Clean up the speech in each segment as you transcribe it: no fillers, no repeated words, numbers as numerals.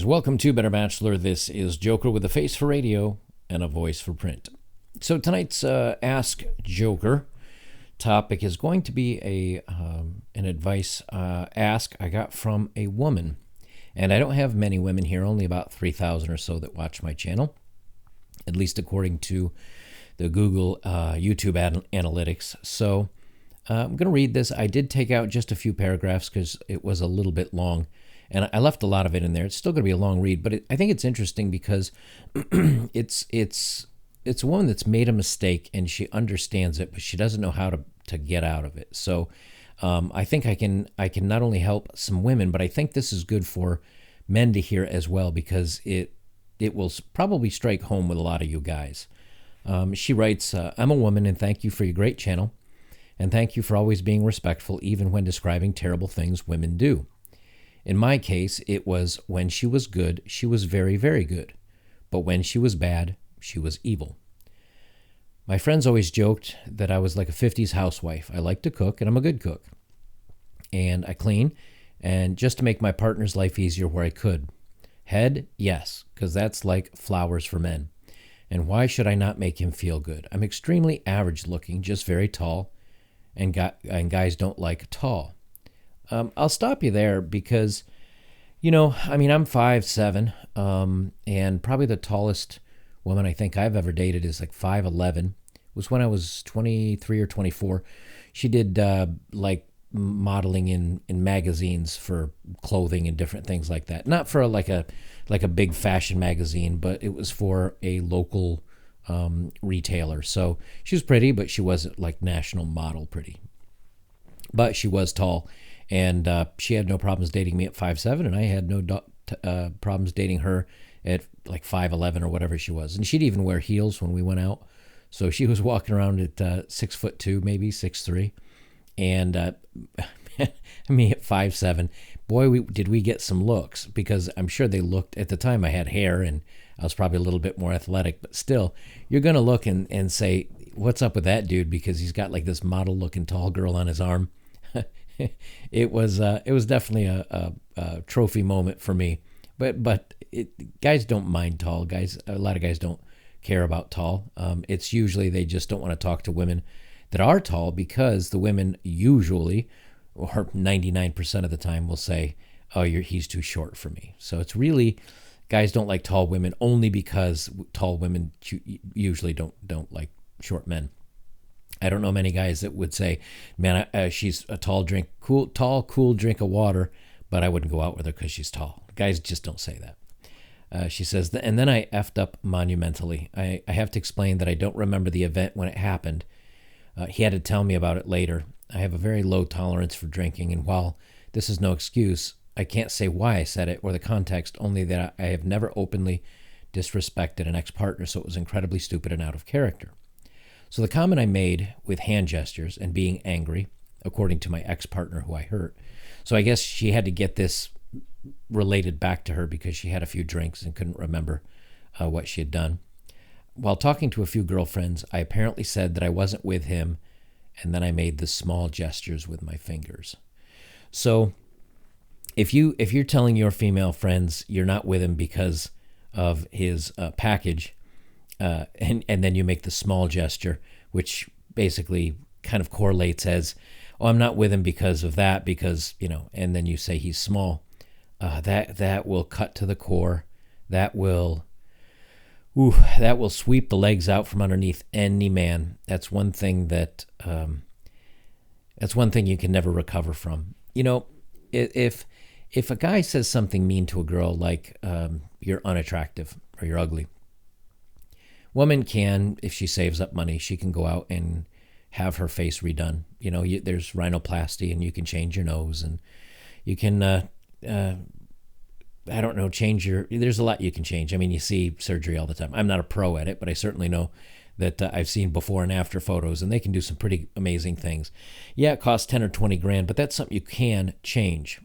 guys, welcome to Better Bachelor. This is Joker with a face for radio and a voice for print. So tonight's Ask Joker topic is going to be an advice ask I got from a woman. And I don't have many women here, only about 3,000 or so that watch my channel, at least according to the Google YouTube analytics. So I'm going to read this. I did take out just a few paragraphs because it was a little bit long. And I left a lot of it in there. It's still going to be a long read, but I think it's interesting because it's a woman that's made a mistake and she understands it, but she doesn't know how to get out of it. So I think I can not only help some women, but I think this is good for men to hear as well because it will probably strike home with a lot of you guys. She writes, I'm a woman and thank you for your great channel. And thank you for always being respectful, even when describing terrible things women do. In my case, it was when she was good, she was very, very good. But when she was bad, she was evil. My friends always joked that I was like a 50s housewife. I like to cook, and I'm a good cook. And I clean, and just to make my partner's life easier where I could. Head, yes, because that's like flowers for men. And why should I not make him feel good? I'm extremely average looking, just very tall, and guys don't like tall. I'll stop you there because, I'm 5'7", and probably the tallest woman I think I've ever dated is like 5'11". It was when I was 23 or 24. She did modeling in magazines for clothing and different things like that. Not for like a big fashion magazine, but it was for a local retailer. So she was pretty, but she wasn't like national model pretty. But she was tall. And she had no problems dating me at 5'7", and I had no problems dating her at like 5'11" or whatever she was. And she'd even wear heels when we went out. So she was walking around at 6'2", maybe 6'3", and me at 5'7". Boy, did we get some looks, because I'm sure they looked, at the time I had hair and I was probably a little bit more athletic, but still, you're going to look and say, what's up with that dude? Because he's got like this model-looking tall girl on his arm. It was definitely a trophy moment for me, but guys don't mind tall guys. A lot of guys don't care about tall. It's usually they just don't want to talk to women that are tall because the women usually, or 99% of the time, will say, "Oh, he's too short for me." So it's really, guys don't like tall women only because tall women usually don't like short men. I don't know many guys that would say, man, she's a tall, cool drink of water, but I wouldn't go out with her because she's tall. Guys just don't say that. She says, and then I effed up monumentally. I have to explain that I don't remember the event when it happened. He had to tell me about it later. I have a very low tolerance for drinking, and while this is no excuse, I can't say why I said it or the context, only that I have never openly disrespected an ex-partner, so it was incredibly stupid and out of character. So the comment I made with hand gestures and being angry, according to my ex-partner who I hurt. So I guess she had to get this related back to her because she had a few drinks and couldn't remember what she had done. While talking to a few girlfriends, I apparently said that I wasn't with him, and then I made the small gestures with my fingers. So if you're telling your female friends you're not with him because of his package, and then you make the small gesture, which basically kind of correlates as, oh, I'm not with him because of that, because, and then you say he's small. That will cut to the core. That will sweep the legs out from underneath any man. That's one thing you can never recover from. If a guy says something mean to a girl like you're unattractive or you're ugly, woman can, if she saves up money, she can go out and have her face redone. There's rhinoplasty, and you can change your nose, and you can, change there's a lot you can change. I mean, you see surgery all the time. I'm not a pro at it, but I certainly know that I've seen before and after photos, and they can do some pretty amazing things. Yeah, it costs 10 or 20 grand, but that's something you can change.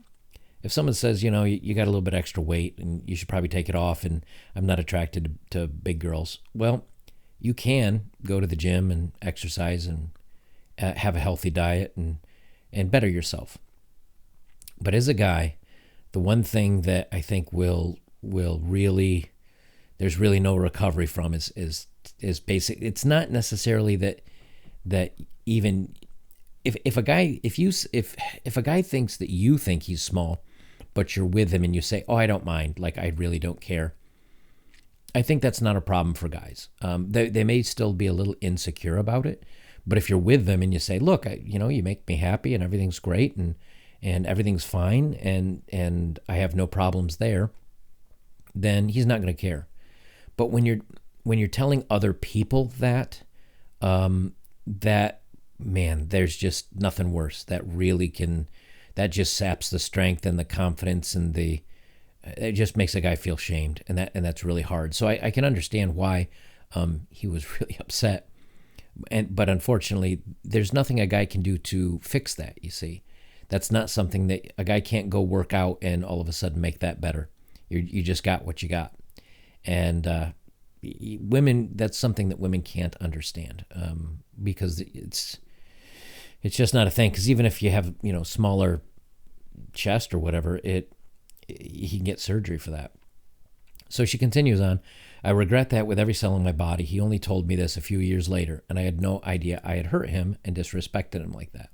If someone says, you got a little bit extra weight and you should probably take it off, and I'm not attracted to big girls, well, you can go to the gym and exercise and have a healthy diet and better yourself. But as a guy, the one thing that I think will will really, there's really no recovery from is basic. It's not necessarily that even if a guy if a guy thinks that you think he's small, but you're with him and you say, "Oh, I don't mind," like I really don't care. I think that's not a problem for guys. They may still be a little insecure about it, but if you're with them and you say, "Look, you make me happy and everything's great and everything's fine and I have no problems there," then he's not going to care. But when you're telling other people that, that man, there's just nothing worse. That just saps the strength and the confidence and it just makes a guy feel shamed, and that's really hard. So I can understand why he was really upset, but unfortunately, there's nothing a guy can do to fix that. You see, that's not something that a guy can't go work out and all of a sudden make that better. You just got what you got, and women, that's something that women can't understand because it's just not a thing. Because even if you have smaller chest or whatever, he can get surgery for that. So she continues on. I regret that with every cell in my body. He only told me this a few years later, and I had no idea I had hurt him and disrespected him like that.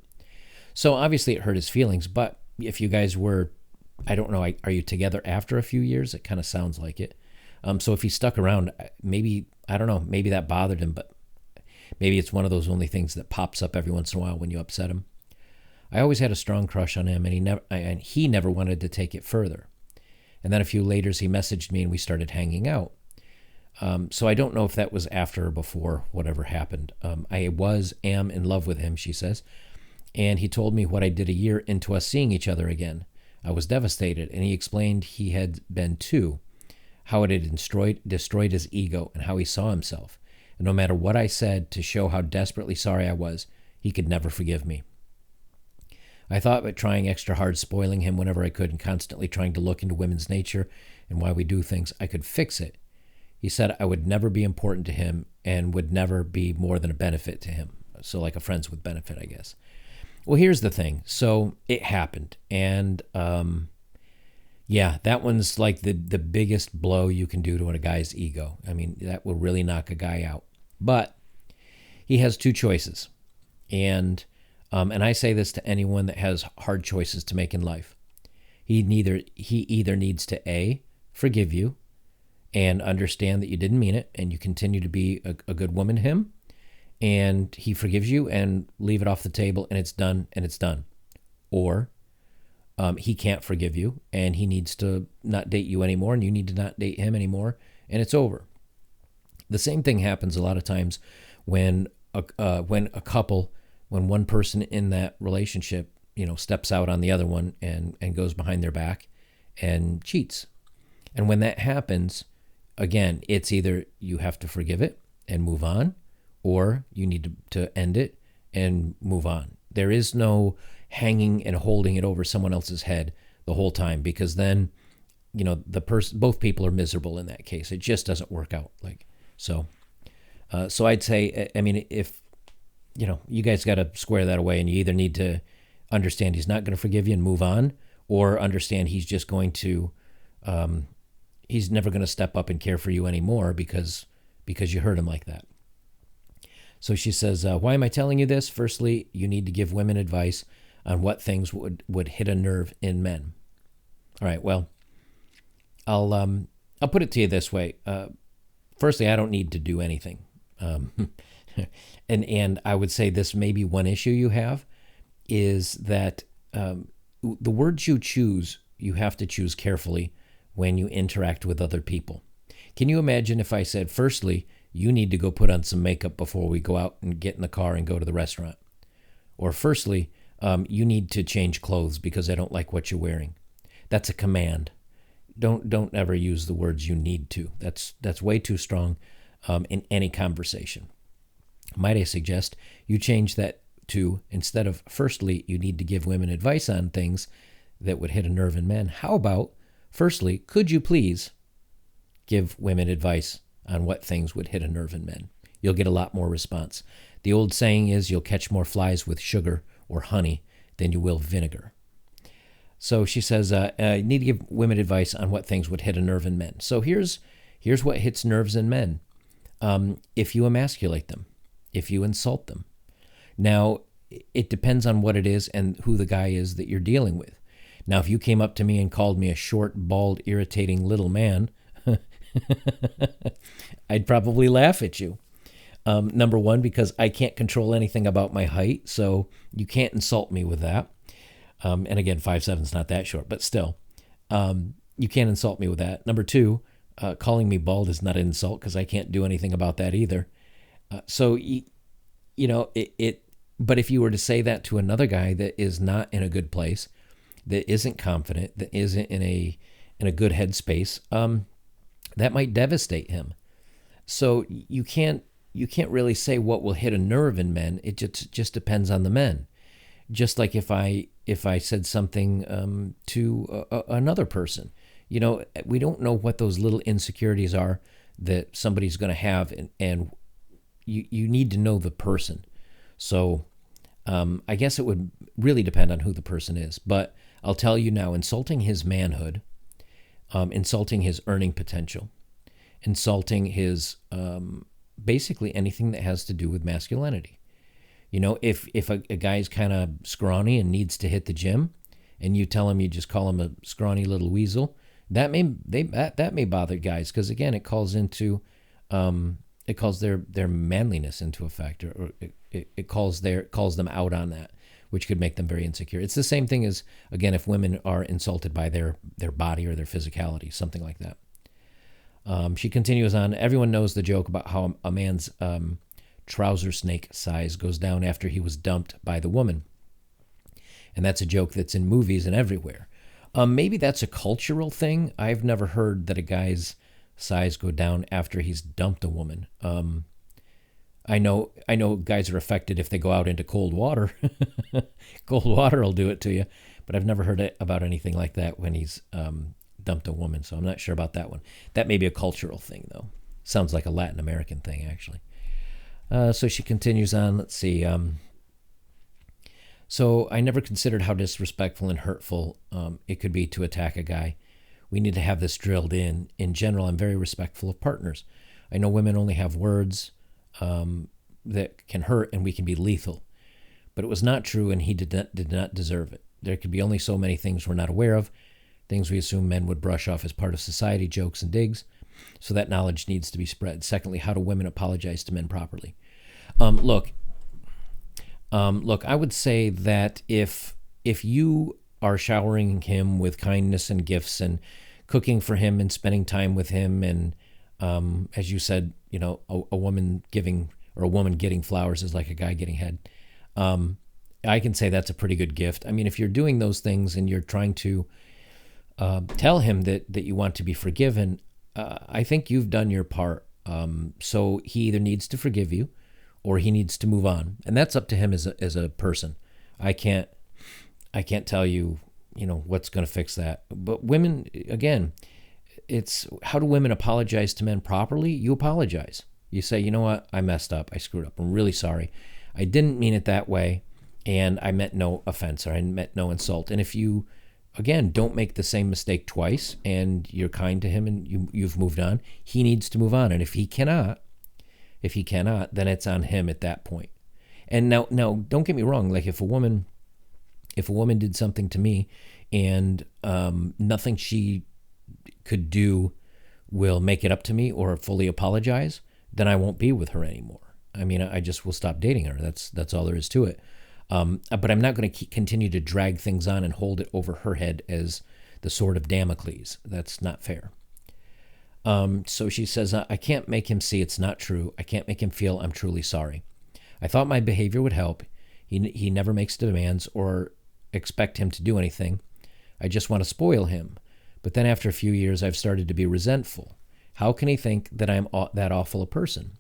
So obviously it hurt his feelings, but if you guys were, I don't know, are you together after a few years? It kind of sounds like it. So if he stuck around, maybe, I don't know, maybe that bothered him, but maybe it's one of those only things that pops up every once in a while when you upset him. I always had a strong crush on him, and he never wanted to take it further. And then a few later, he messaged me, and we started hanging out. So I don't know if that was after or before whatever happened. I am in love with him, she says. And he told me what I did a year into us seeing each other again. I was devastated, and he explained he had been too, how it had destroyed his ego and how he saw himself. And no matter what I said to show how desperately sorry I was, he could never forgive me. I thought about trying extra hard, spoiling him whenever I could, and constantly trying to look into women's nature and why we do things, I could fix it. He said I would never be important to him and would never be more than a benefit to him. So like a friends with benefit, I guess. Well, here's the thing. So it happened. And yeah, that one's like the biggest blow you can do to a guy's ego. I mean, that will really knock a guy out. But he has two choices. And I say this to anyone that has hard choices to make in life. He either needs to A, forgive you and understand that you didn't mean it and you continue to be a good woman to him, and he forgives you and leave it off the table and it's done and it's done. Or he can't forgive you and he needs to not date you anymore and you need to not date him anymore and it's over. The same thing happens a lot of times when one person in that relationship, steps out on the other one and goes behind their back and cheats. And when that happens, again, it's either you have to forgive it and move on, or you need to end it and move on. There is no hanging and holding it over someone else's head the whole time, because then, both people are miserable in that case. It just doesn't work out. So I'd say, I mean, if, you guys got to square that away, and you either need to understand he's not going to forgive you and move on, or understand he's just going to, he's never going to step up and care for you anymore because you hurt him like that. So she says, why am I telling you this? Firstly, you need to give women advice on what things would hit a nerve in men. All right, well, I'll put it to you this way. Firstly, I don't need to do anything. And I would say this may be one issue you have, is that the words you choose, you have to choose carefully when you interact with other people. Can you imagine if I said, firstly, you need to go put on some makeup before we go out and get in the car and go to the restaurant? Or firstly, you need to change clothes because I don't like what you're wearing. That's a command. Don't ever use the words you need to. That's way too strong in any conversation. Might I suggest you change that to, instead of firstly, you need to give women advice on things that would hit a nerve in men, how about, firstly, could you please give women advice on what things would hit a nerve in men? You'll get a lot more response. The old saying is you'll catch more flies with sugar or honey than you will vinegar. So she says, I need to give women advice on what things would hit a nerve in men. So here's what hits nerves in men. If you emasculate them, if you insult them. Now, it depends on what it is and who the guy is that you're dealing with. Now, if you came up to me and called me a short, bald, irritating little man, I'd probably laugh at you. Number one, because I can't control anything about my height, so you can't insult me with that. And again, 5'7" is not that short, but still, you can't insult me with that. Number two, calling me bald is not an insult because I can't do anything about that either. But if you were to say that to another guy that is not in a good place, that isn't confident, that isn't in a good headspace, that might devastate him. So you can't really say what will hit a nerve in men. It just depends on the men. Just like if I said something to another person, we don't know what those little insecurities are that somebody's going to have, and you need to know the person. So I guess it would really depend on who the person is. But I'll tell you now, insulting his manhood, insulting his earning potential, insulting his basically anything that has to do with masculinity. If a guy's kind of scrawny and needs to hit the gym, and you tell him, you just call him a scrawny little weasel, that may bother guys, because again, it calls their manliness into a factor, or it calls them out on that, which could make them very insecure. It's the same thing as, again, if women are insulted by their body or their physicality, something like that. She continues on. Everyone knows the joke about how a man's trouser snake size goes down after he was dumped by the woman. And that's a joke that's in movies and everywhere. Maybe that's a cultural thing. I've never heard that a guy's size go down after he's dumped a woman. I know guys are affected if they go out into cold water. Cold water will do it to you. But I've never heard about anything like that when he's dumped a woman. So I'm not sure about that one. That may be a cultural thing, though. Sounds like a Latin American thing, actually. So she continues on. Let's see. So I never considered how disrespectful and hurtful it could be to attack a guy. We need to have this drilled in. In general, I'm very respectful of partners. I know women only have words that can hurt, and we can be lethal. But it was not true, and he did not deserve it. There could be only so many things we're not aware of, things we assume men would brush off as part of society, jokes and digs. So that knowledge needs to be spread. Secondly, how do women apologize to men properly? Look, I would say that if you are showering him with kindness and gifts and cooking for him and spending time with him, and as you said, a woman giving, or a woman getting flowers is like a guy getting head. I can say that's a pretty good gift. I mean, if you're doing those things and you're trying to tell him that you want to be forgiven, I think you've done your part. So he either needs to forgive you or he needs to move on. And that's up to him as a person. I can't tell you, what's going to fix that. But women, again, it's how do women apologize to men properly? You apologize. You say, you know what? I messed up. I screwed up. I'm really sorry. I didn't mean it that way. And I meant no offense, or I meant no insult. And if you, again, don't make the same mistake twice and you're kind to him and you've moved on, he needs to move on. And if he cannot, then it's on him at that point. And now don't get me wrong. Like if a woman did something to me and nothing she could do will make it up to me or fully apologize, then I won't be with her anymore. I mean, I just will stop dating her. That's all there is to it. But I'm not going to continue to drag things on and hold it over her head as the sword of Damocles. That's not fair. So she says, I can't make him see it's not true. I can't make him feel I'm truly sorry. I thought my behavior would help. He never makes demands or expect him to do anything. I just want to spoil him. But then after a few years, I've started to be resentful. How can he think that I'm that awful a person?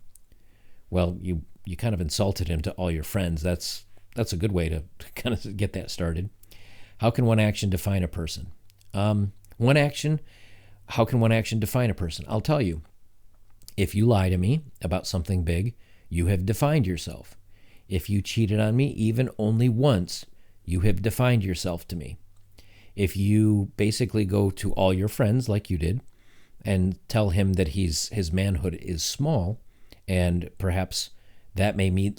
Well, you kind of insulted him to all your friends. That's a good way to kind of get that started. How can one action define a person? How can one action define a person? I'll tell you. If you lie to me about something big, you have defined yourself. If you cheated on me even only once, you have defined yourself to me. If you basically go to all your friends like you did and tell him that his manhood is small, and perhaps that may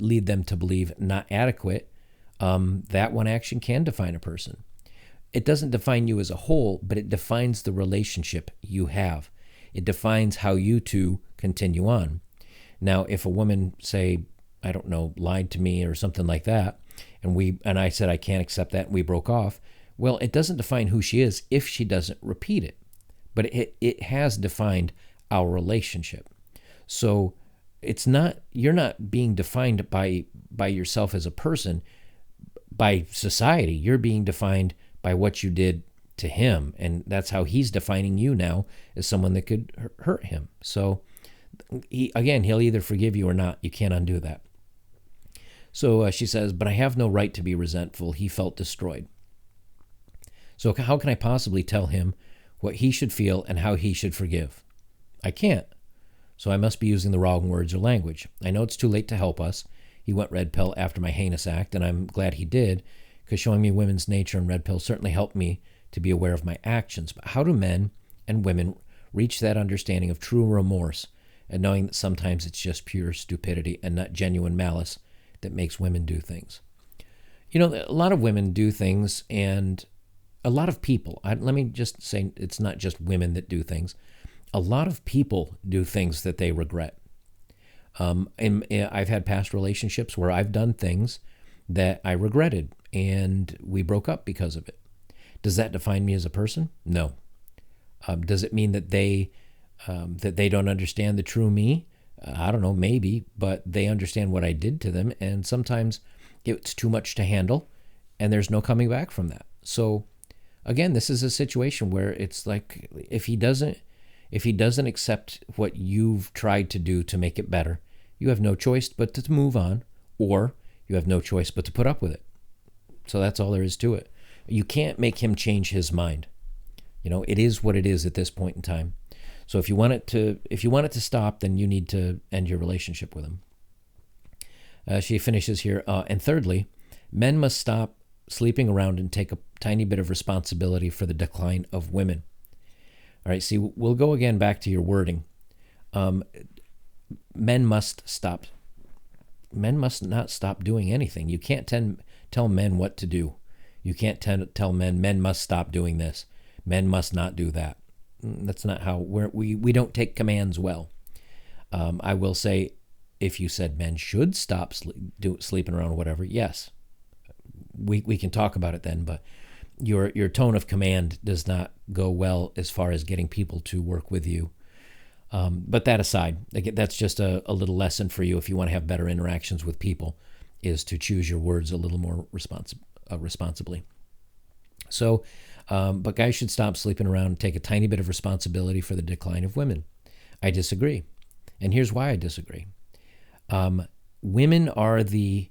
lead them to believe not adequate, that one action can define a person. It doesn't define you as a whole, but it defines the relationship you have. It defines how you two continue on. Now, if a woman, say, I don't know, lied to me or something like that, and I said I can't accept that, and we broke off, well, it doesn't define who she is if she doesn't repeat it. But it has defined our relationship. So you're not being defined by yourself as a person, by society. You're being defined by what you did to him, and that's how he's defining you now as someone that could hurt him. So he'll either forgive you or not. You can't undo that. So she says, but I have no right to be resentful. He felt destroyed. So how can I possibly tell him what he should feel and how he should forgive? I can't. So I must be using the wrong words or language. I know it's too late to help us. He went red pill after my heinous act, and I'm glad he did, because showing me women's nature and red pill certainly helped me to be aware of my actions. But how do men and women reach that understanding of true remorse and knowing that sometimes it's just pure stupidity and not genuine malice that makes women do things? You know, a lot of women do things, and a lot of people, let me just say, it's not just women that do things. A lot of people do things that they regret. I've had past relationships where I've done things that I regretted, and we broke up because of it. Does that define me as a person? No. Does it mean that they don't understand the true me? I don't know, maybe, but they understand what I did to them, and sometimes it's too much to handle, and there's no coming back from that. So, again, this is a situation where it's like if he doesn't accept what you've tried to do to make it better, you have no choice but to move on, or you have no choice but to put up with it. So that's all there is to it. You can't make him change his mind. You know, it is what it is at this point in time. So if you want it to stop, then you need to end your relationship with him. She finishes here. And thirdly, men must stop sleeping around and take a tiny bit of responsibility for the decline of women. All right, see, we'll go again back to your wording. Men must stop. Men must not stop doing anything. You can't tell men what to do. You can't tell men must stop doing this. Men must not do that. That's not how we don't take commands well. I will say, if you said men should stop sleeping around or whatever, yes, we can talk about it then. But your tone of command does not go well as far as getting people to work with you. But that aside, that's just a little lesson for you if you want to have better interactions with people, is to choose your words a little more responsibly. So, but guys should stop sleeping around and take a tiny bit of responsibility for the decline of women. I disagree. And here's why I disagree. Women are the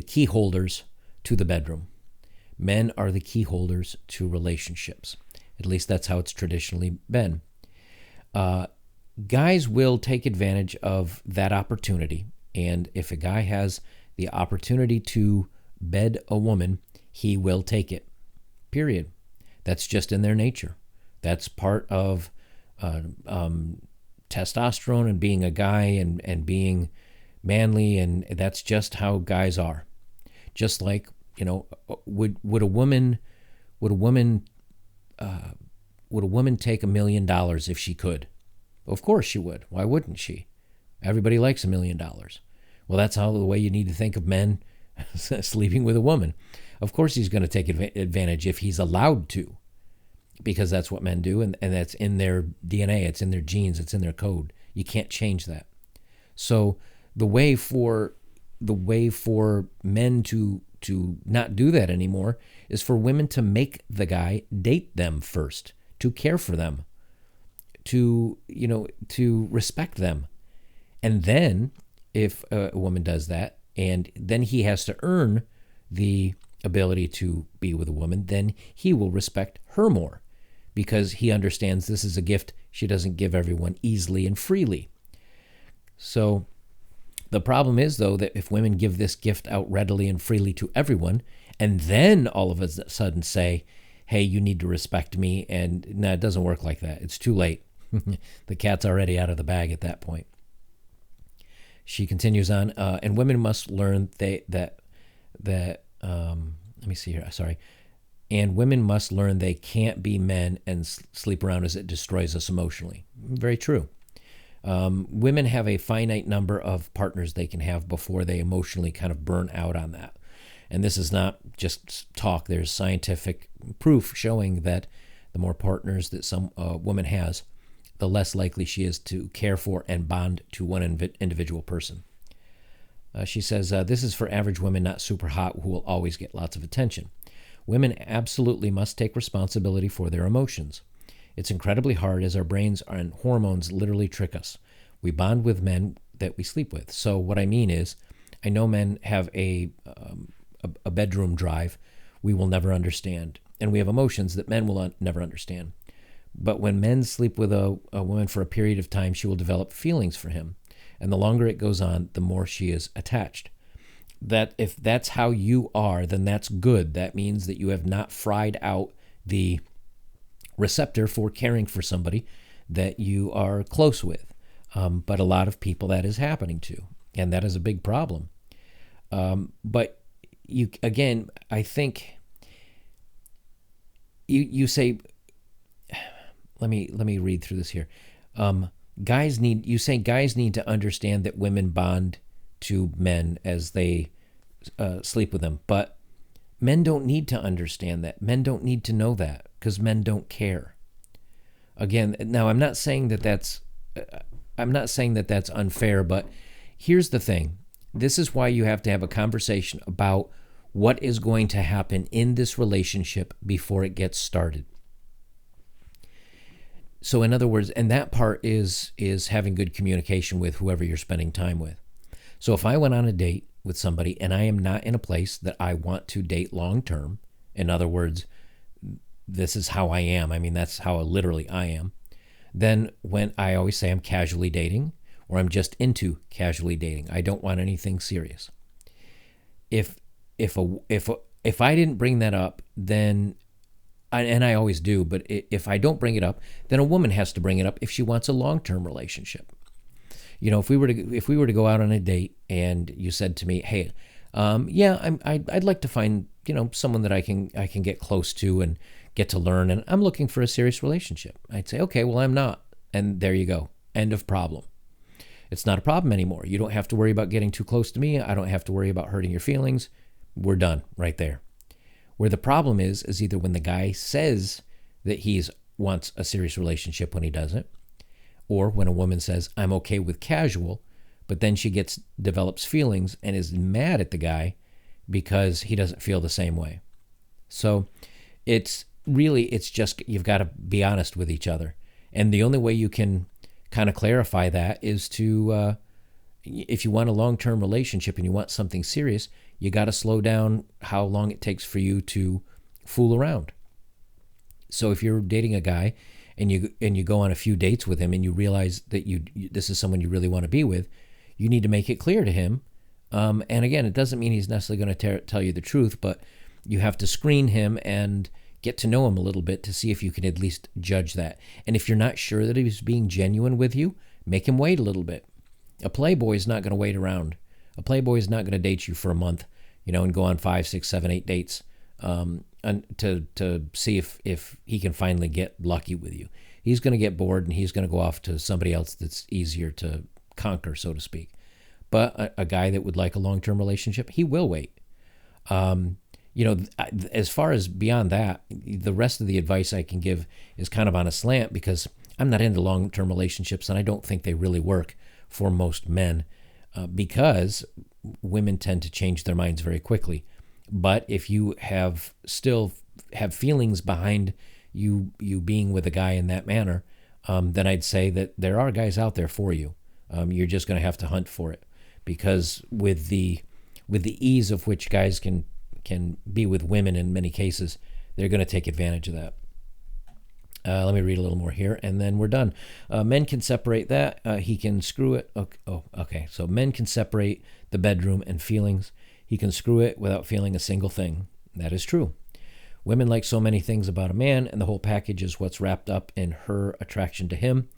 key holders to the bedroom. Men are the key holders to relationships. At least that's how it's traditionally been. Guys will take advantage of that opportunity. And if a guy has the opportunity to bed a woman, he will take it. Period. That's just in their nature. That's part of testosterone and being a guy and being manly, and that's just how guys are. Just like, you know, would a woman take $1 million if she could? Of course she would. Why wouldn't she? Everybody likes $1 million. Well, that's how the way you need to think of men sleeping with a woman. Of course he's going to take advantage if he's allowed to, because that's what men do, and that's in their DNA, it's in their genes, it's in their code. You can't change that. So the way for men to not do that anymore is for women to make the guy date them first, to care for them, to respect them. And then if a woman does that, and then he has to earn the ability to be with a woman, then he will respect her more, because he understands this is a gift she doesn't give everyone easily and freely. So the problem is, though, that if women give this gift out readily and freely to everyone, and then all of a sudden say, hey, you need to respect me. And no, it doesn't work like that. It's too late. The cat's already out of the bag at that point. She continues on, and women must learn that let me see here. Sorry. And women must learn they can't be men and sleep around as it destroys us emotionally. Very true. Women have a finite number of partners they can have before they emotionally kind of burn out on that. And this is not just talk. There's scientific proof showing that the more partners that some woman has, the less likely she is to care for and bond to one individual person. She says, this is for average women, not super hot, who will always get lots of attention. Women absolutely must take responsibility for their emotions. It's incredibly hard as our brains and hormones literally trick us. We bond with men that we sleep with. So what I mean is, I know men have a bedroom drive we will never understand. And we have emotions that men will never understand. But when men sleep with a woman for a period of time, she will develop feelings for him. And the longer it goes on, the more she is attached. That if that's how you are, then that's good. That means that you have not fried out the receptor for caring for somebody that you are close with. But a lot of people that is happening to, and that is a big problem. But you, again, I think you say, let me read through this here. Guys need to understand that women bond to men as they sleep with them, but men don't need to understand that. Men don't need to know that because men don't care. Again, now I'm not saying that that's unfair, but here's the thing. This is why you have to have a conversation about what is going to happen in this relationship before it gets started. So in other words, and that part is having good communication with whoever you're spending time with. So if I went on a date with somebody and I am not in a place that I want to date long term, in other words, this is how I am. I mean, that's how literally I am. Then when I always say I'm casually dating or I'm just into casually dating, I don't want anything serious. If I didn't bring that up, then and I always do, but if I don't bring it up, then a woman has to bring it up if she wants a long-term relationship. You know, if we were to go out on a date and you said to me, "Hey, I'd like to find, someone that I can get close to and get to learn, and I'm looking for a serious relationship." I'd say, "Okay, well, I'm not." And there you go. End of problem. It's not a problem anymore. You don't have to worry about getting too close to me. I don't have to worry about hurting your feelings. We're done right there. Where the problem is either when the guy says that he wants a serious relationship when he doesn't, or when a woman says, "I'm okay with casual," but then she develops feelings and is mad at the guy because he doesn't feel the same way. So it's just, you've got to be honest with each other. And the only way you can kind of clarify that is to, if you want a long-term relationship and you want something serious, you got to slow down how long it takes for you to fool around. So if you're dating a guy and you go on a few dates with him and you realize that this is someone you really want to be with, you need to make it clear to him. And again, it doesn't mean he's necessarily going to tell you the truth, but you have to screen him and get to know him a little bit to see if you can at least judge that. And if you're not sure that he's being genuine with you, make him wait a little bit. A playboy is not going to wait around. A playboy is not going to date you for a month, and go on 5, 6, 7, 8 dates to see if he can finally get lucky with you. He's going to get bored and he's going to go off to somebody else that's easier to conquer, so to speak. But a guy that would like a long-term relationship, he will wait. As far as beyond that, the rest of the advice I can give is kind of on a slant because I'm not into long-term relationships and I don't think they really work for most men because women tend to change their minds very quickly. But if you still have feelings behind you being with a guy in that manner, then I'd say that there are guys out there for you. You're just going to have to hunt for it because with the ease of which guys can be with women in many cases, they're going to take advantage of that. Let me read a little more here, and then we're done. Men can separate that. He can screw it. Okay. So men can separate the bedroom and feelings. He can screw it without feeling a single thing. That is true. Women like so many things about a man, and the whole package is what's wrapped up in her attraction to him.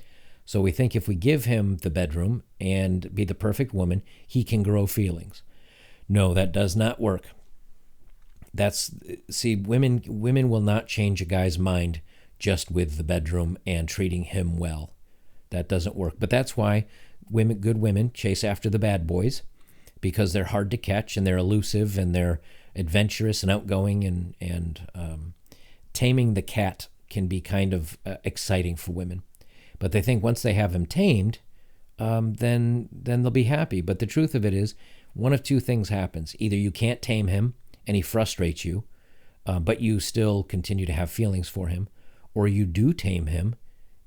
So we think if we give him the bedroom and be the perfect woman, he can grow feelings. No, that does not work. Women will not change a guy's mind just with the bedroom and treating him well. That doesn't work. But that's why good women chase after the bad boys, because they're hard to catch and they're elusive and they're adventurous and outgoing, and taming the cat can be kind of exciting for women. But they think once they have him tamed, then they'll be happy. But the truth of it is, one of two things happens. Either you can't tame him and he frustrates you, but you still continue to have feelings for him, or you do tame him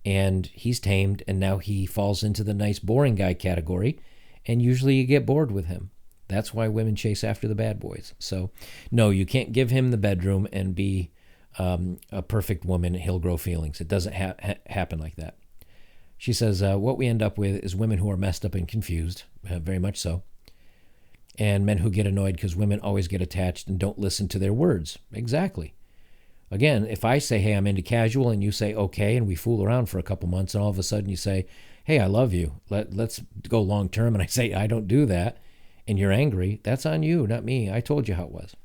and he's tamed and now he falls into the nice boring guy category, and usually you get bored with him. That's why women chase after the bad boys. So no, you can't give him the bedroom and be a perfect woman. He'll grow feelings. It doesn't happen like that. She says, what we end up with is women who are messed up and confused, very much so, and men who get annoyed because women always get attached and don't listen to their words. Exactly. Again, if I say, hey, I'm into casual, and you say, okay, and we fool around for a couple months, and all of a sudden you say, hey, I love you, let's go long term, and I say, I don't do that, and you're angry, that's on you, not me. I told you how it was.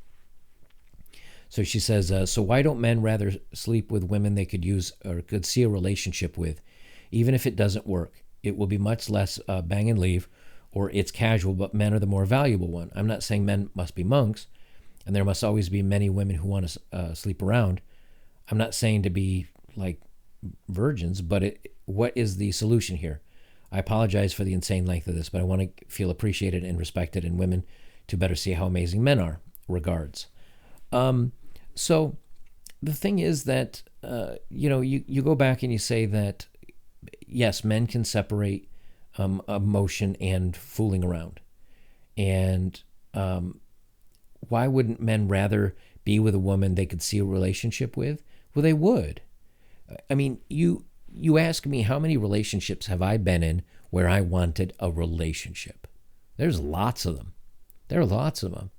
So she says, so why don't men rather sleep with women they could use or could see a relationship with? Even if it doesn't work, it will be much less bang and leave, or it's casual, but men are the more valuable one. I'm not saying men must be monks, and there must always be many women who want to sleep around. I'm not saying to be like virgins, but what is the solution here? I apologize for the insane length of this, but I want to feel appreciated and respected in women to better see how amazing men are. Regards. So the thing is that, you go back and you say that, yes, men can separate emotion and fooling around. And why wouldn't men rather be with a woman they could see a relationship with? Well, they would. I mean, you ask me, how many relationships have I been in where I wanted a relationship? There's lots of them. There are lots of them.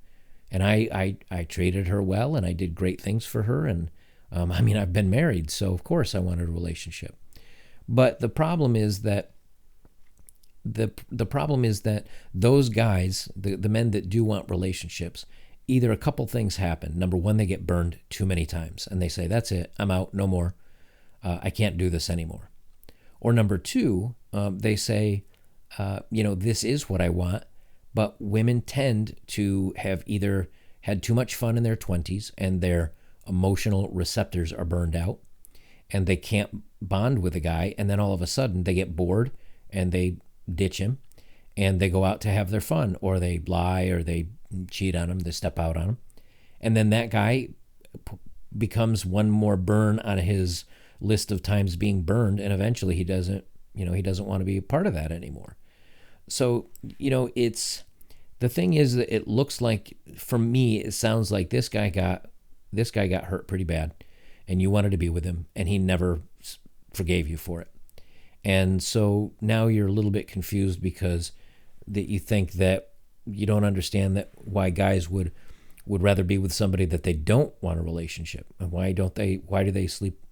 And I treated her well, and I did great things for her. And I've been married, so of course I wanted a relationship. But the problem is that those guys, the men that do want relationships, either a couple things happen. Number one, they get burned too many times, and they say, that's it, I'm out, no more. I can't do this anymore. Or number two, they say, this is what I want. But women tend to have either had too much fun in their 20s and their emotional receptors are burned out and they can't bond with a guy. And then all of a sudden they get bored and they ditch him and they go out to have their fun, or they lie, or they cheat on him, they step out on him. And then that guy becomes one more burn on his list of times being burned. And eventually he doesn't want to be a part of that anymore. So, the thing is that it looks like, for me, it sounds like this guy got hurt pretty bad, and you wanted to be with him, and he never forgave you for it. And so now you're a little bit confused because that you think that you don't understand that why guys would rather be with somebody that they don't want a relationship. And why do they sleep,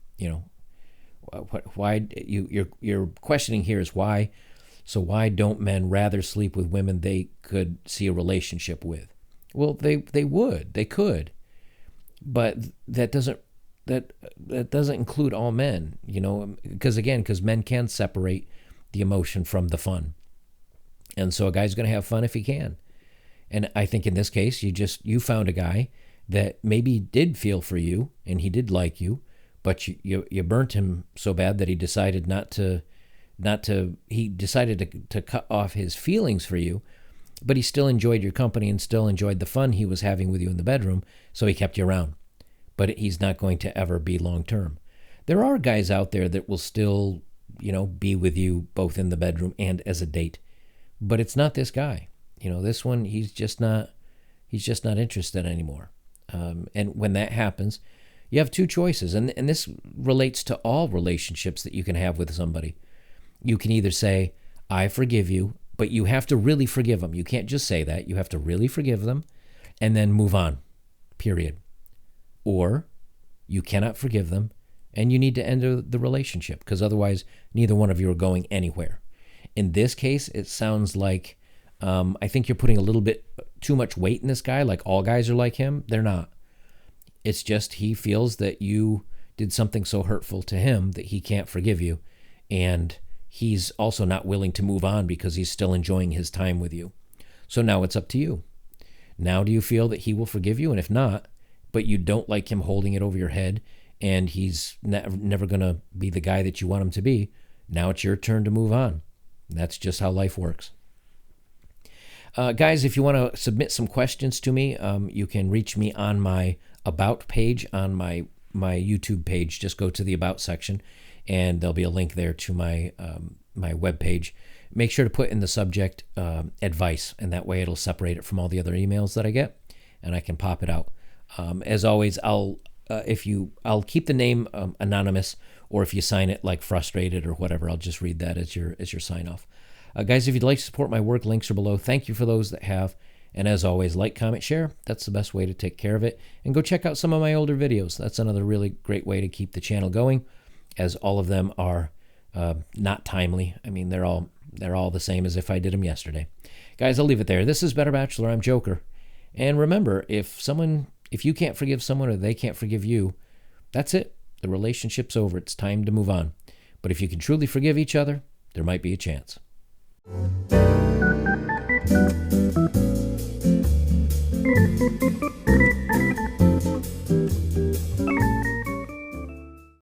your questioning here is why. So why don't men rather sleep with women they could see a relationship with? Well, they could, but that doesn't include all men, because men can separate the emotion from the fun, and so a guy's going to have fun if he can. And I think in this case, you found a guy that maybe did feel for you and he did like you, but you burnt him so bad that he decided he decided to cut off his feelings for you, but he still enjoyed your company and still enjoyed the fun he was having with you in the bedroom, so he kept you around. But he's not going to ever be long term. There are guys out there that will still, be with you both in the bedroom and as a date, but it's not this guy. This one, he's just not interested anymore. And when that happens, you have two choices, and this relates to all relationships that you can have with somebody. You can either say, I forgive you, but you have to really forgive them. You can't just say that. You have to really forgive them and then move on, period. Or You cannot forgive them, and you need to end the relationship, because otherwise neither one of you are going anywhere. In this case, it sounds like I think you're putting a little bit too much weight in this guy, like all guys are like him. They're not. It's just he feels that you did something so hurtful to him that he can't forgive you, and he's also not willing to move on because he's still enjoying his time with you. So now it's up to you. Now do you feel that he will forgive you? And if not, but you don't like him holding it over your head, and he's never going to be the guy that you want him to be, now it's your turn to move on. That's just how life works. Guys, if you want to submit some questions to me, you can reach me on my About page on my YouTube page. Just go to the About section, and there'll be a link there to my web page. Make sure to put in the subject advice, and that way it'll separate it from all the other emails that I get, and I can pop it out. As always, I'll keep the name anonymous, or if you sign it like frustrated or whatever, I'll just read that as your sign off. Guys, if you'd like to support my work, links are below. Thank you for those that have. And as always, like, comment, share. That's the best way to take care of it. And go check out some of my older videos. That's another really great way to keep the channel going, as all of them are not timely. I mean, they're all the same as if I did them yesterday. Guys, I'll leave it there. This is Better Bachelor. I'm Joker. And remember, if you can't forgive someone or they can't forgive you, that's it. The relationship's over. It's time to move on. But if you can truly forgive each other, there might be a chance.